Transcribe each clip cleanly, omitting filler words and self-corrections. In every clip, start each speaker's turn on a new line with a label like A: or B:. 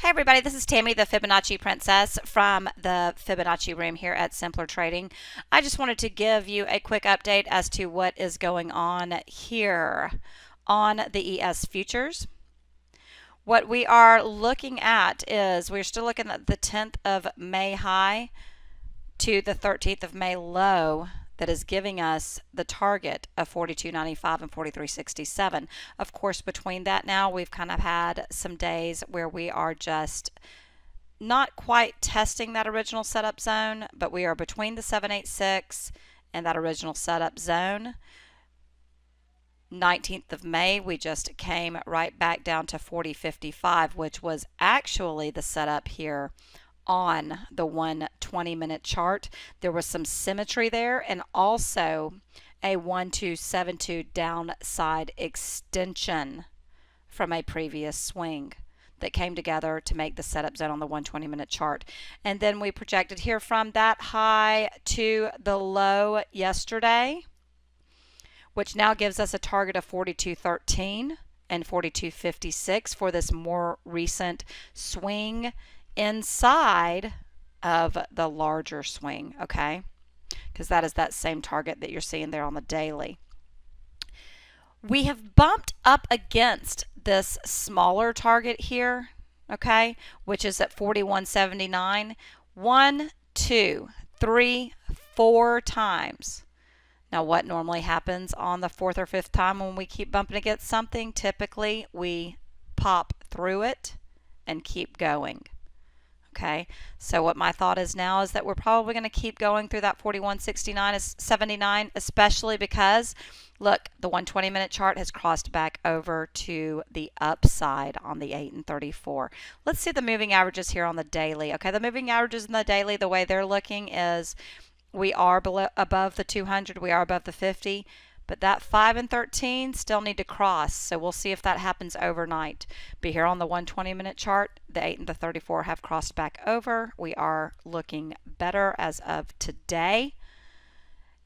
A: Hey everybody, this is Tammy, the Fibonacci Princess from the Fibonacci room here at Simpler Trading. I just wanted to give you a quick update as to what is going on here on the ES futures. What we are looking at is we're still looking at the 10th of May high to the 13th of May low that is giving us the target of 42.95 and 43.67. Of course, between that now, we've kind of had some days where we are just not quite testing that original setup zone, but we are between the 786 and that original setup zone. 19th of May, we just came right back down to 40.55, which was actually the setup here on the 120-minute chart. There was some symmetry there and also a 1272 downside extension from a previous swing that came together to make the setup zone on the 120-minute chart. And then we projected here from that high to the low yesterday, which now gives us a target of 42.13 and 42.56 for this more recent swing inside of the larger swing, okay? Because that is that same target that you're seeing there on the daily. We have bumped up against this smaller target here, okay, which is at 41.79. 1, 2, 3, 4 times. Now, what normally happens on the fourth or fifth time when we keep bumping against something? Typically, we pop through it and keep going. Okay, so what my thought is now is that we're probably going to keep going through that 41.79, especially because, look, the 120-minute chart has crossed back over to the upside on the 8 and 34. Let's see the moving averages here on the daily. Okay, the moving averages in the daily, the way they're looking is we are above the 200, we are above the 50. But that 5 and 13 still need to cross, so we'll see if that happens overnight. But here on the 120-minute chart, the 8 and the 34 have crossed back over. We are looking better as of today.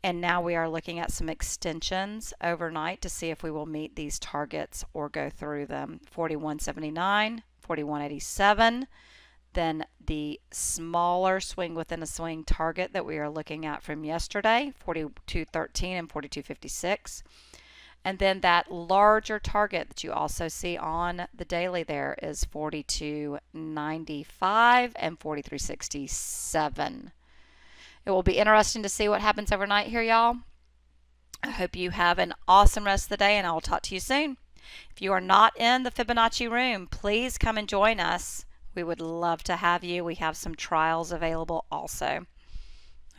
A: And now we are looking at some extensions overnight to see if we will meet these targets or go through them. 41.79, 41.87. Then the smaller swing within a swing target that we are looking at from yesterday, 42.13 and 42.56. And then that larger target that you also see on the daily there is 42.95 and 43.67. It will be interesting to see what happens overnight here, y'all. I hope you have an awesome rest of the day, and I will talk to you soon. If you are not in the Fibonacci room, please come and join us. We would love to have you. We have some trials available also.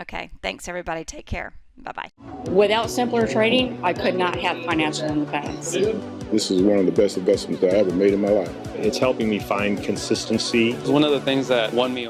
A: Okay, thanks everybody. Take care. Bye-bye.
B: Without Simpler Trading, I could not have financial independence.
C: This is one of the best investments that I ever made in my life.
D: It's helping me find consistency.
E: It's one of the things that won me